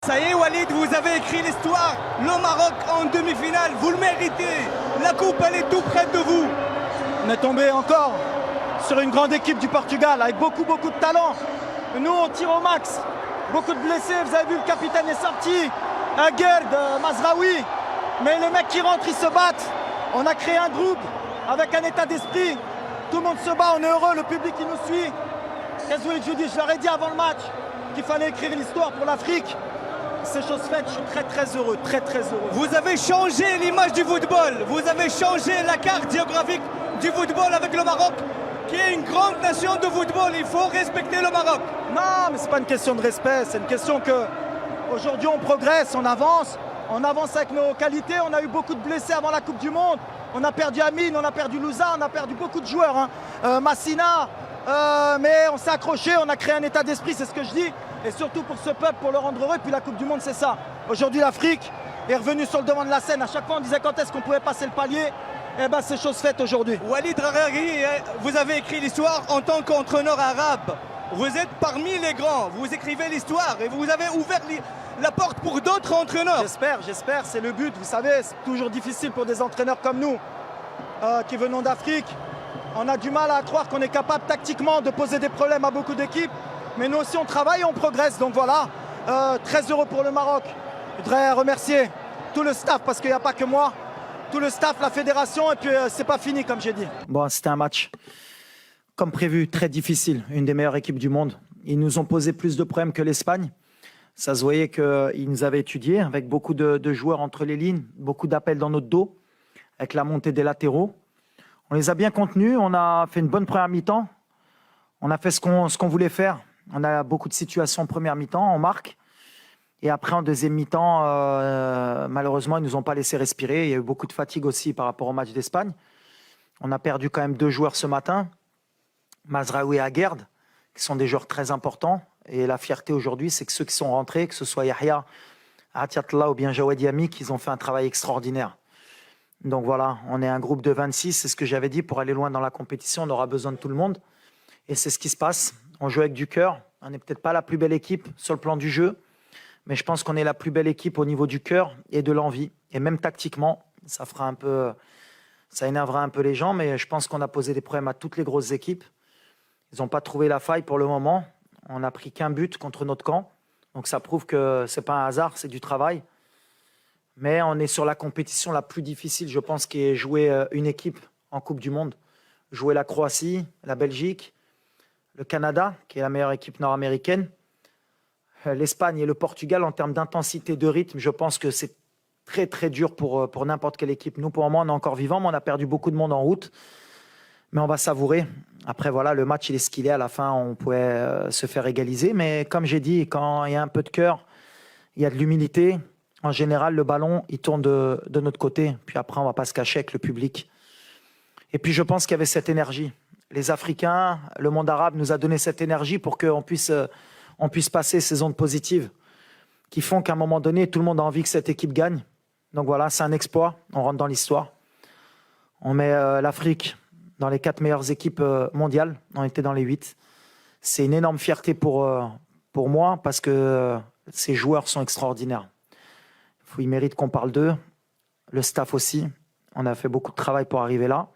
Ça y est Walid, vous avez écrit l'histoire. Le Maroc en demi-finale, vous le méritez. La coupe, elle est tout près de vous. On est tombé encore sur une grande équipe du Portugal avec beaucoup de talent. Nous, on tire au max. Beaucoup de blessés, vous avez vu, le capitaine est sorti. Gerd, Mazraoui. Mais les mecs qui rentrent, ils se battent. On a créé un groupe avec un état d'esprit. Tout le monde se bat, on est heureux, le public il nous suit. Qu'est-ce que vous voulez que je vous dise? Je leur ai dit avant le match qu'il fallait écrire l'histoire pour l'Afrique. C'est chose faite, je suis très heureux, très heureux. Vous avez changé l'image du football. Vous avez changé la carte géographique du football avec le Maroc, qui est une grande nation de football. Il faut respecter le Maroc. Non, mais c'est pas une question de respect, c'est une question que aujourd'hui on progresse, on avance avec nos qualités. On a eu beaucoup de blessés avant la Coupe du Monde. On a perdu Amine, on a perdu Louza, on a perdu beaucoup de joueurs. Massina, mais on s'est accroché, on a créé un état d'esprit, c'est ce que je dis. Et surtout pour ce peuple, pour le rendre heureux. Et puis la Coupe du Monde, c'est ça. Aujourd'hui, l'Afrique est revenue sur le devant de la scène. À chaque fois, on disait quand est-ce qu'on pouvait passer le palier. Eh bien, c'est chose faite aujourd'hui. Walid Regragui, vous avez écrit l'histoire en tant qu'entraîneur arabe. Vous êtes parmi les grands. Vous écrivez l'histoire et vous avez ouvert la porte pour d'autres entraîneurs. J'espère, c'est le but. Vous savez, c'est toujours difficile pour des entraîneurs comme nous, qui venons d'Afrique. On a du mal à croire qu'on est capable tactiquement de poser des problèmes à beaucoup d'équipes. Mais nous aussi, on travaille et on progresse. Donc voilà, très heureux pour le Maroc. Je voudrais remercier tout le staff, parce qu'il n'y a pas que moi. Tout le staff, la fédération, et puis c'est pas fini, comme j'ai dit. Bon, c'était un match, comme prévu, très difficile. Une des meilleures équipes du monde. Ils nous ont posé plus de problèmes que l'Espagne. Ça se voyait qu'ils nous avaient étudiés, avec beaucoup de joueurs entre les lignes, beaucoup d'appels dans notre dos, avec la montée des latéraux. On les a bien contenus, on a fait une bonne première mi-temps. On a fait ce qu'on voulait faire. On a beaucoup de situations en première mi-temps, on marque. Et après, en deuxième mi-temps, malheureusement, ils ne nous ont pas laissé respirer. Il y a eu beaucoup de fatigue aussi par rapport au match d'Espagne. On a perdu quand même 2 joueurs ce matin, Mazraoui et Gerd, qui sont des joueurs très importants. Et la fierté aujourd'hui, c'est que ceux qui sont rentrés, que ce soit Yahya, Atiatla ou bien Jawed Yami, qu'ils ont fait un travail extraordinaire. Donc voilà, on est un groupe de 26. C'est ce que j'avais dit, pour aller loin dans la compétition, on aura besoin de tout le monde. Et c'est ce qui se passe. On joue avec du cœur. On n'est peut-être pas la plus belle équipe sur le plan du jeu, mais je pense qu'on est la plus belle équipe au niveau du cœur et de l'envie. Et même tactiquement, ça énervera un peu les gens, mais je pense qu'on a posé des problèmes à toutes les grosses équipes. Ils n'ont pas trouvé la faille pour le moment. On n'a pris qu'un but contre notre camp. Donc ça prouve que ce n'est pas un hasard, c'est du travail. Mais on est sur la compétition la plus difficile, je pense, qui est jouer une équipe en Coupe du Monde. Jouer la Croatie, la Belgique, le Canada, qui est la meilleure équipe nord-américaine, l'Espagne et le Portugal. En termes d'intensité de rythme, je pense que c'est très dur pour n'importe quelle équipe. Nous, pour le moment, on est encore vivants, mais on a perdu beaucoup de monde en route. Mais on va savourer. Après, voilà, le match, il est ce qu'il est. À la fin, on pouvait se faire égaliser. Mais comme j'ai dit, quand il y a un peu de cœur, il y a de l'humilité. En général, le ballon, il tourne de notre côté. Puis après, on ne va pas se cacher avec le public. Et puis, je pense qu'il y avait cette énergie. Les Africains, le monde arabe nous a donné cette énergie pour qu'on puisse passer ces ondes positives qui font qu'à un moment donné, tout le monde a envie que cette équipe gagne. Donc voilà, c'est un exploit. On rentre dans l'histoire. On met l'Afrique dans les 4 meilleures équipes mondiales. On était dans les 8. C'est une énorme fierté pour moi, parce que ces joueurs sont extraordinaires. Il mérite qu'on parle d'eux. Le staff aussi. On a fait beaucoup de travail pour arriver là.